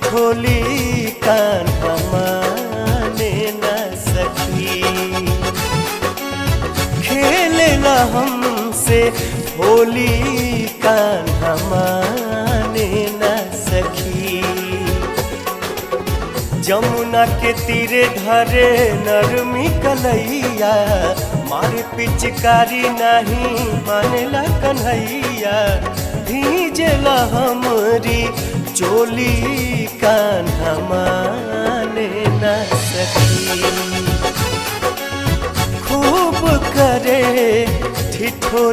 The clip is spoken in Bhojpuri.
ठिठोली कान्हा माने न सखी। खेलेला हमसे होली कान्हा माने न सखी। जमुना के तीरे धरे नरमी कलैया, मारे पिचकारी नहीं मानेला कन्हैया। भीजेला हमरी चोली कान्हा माने न सखी। खूब करे ठिठोली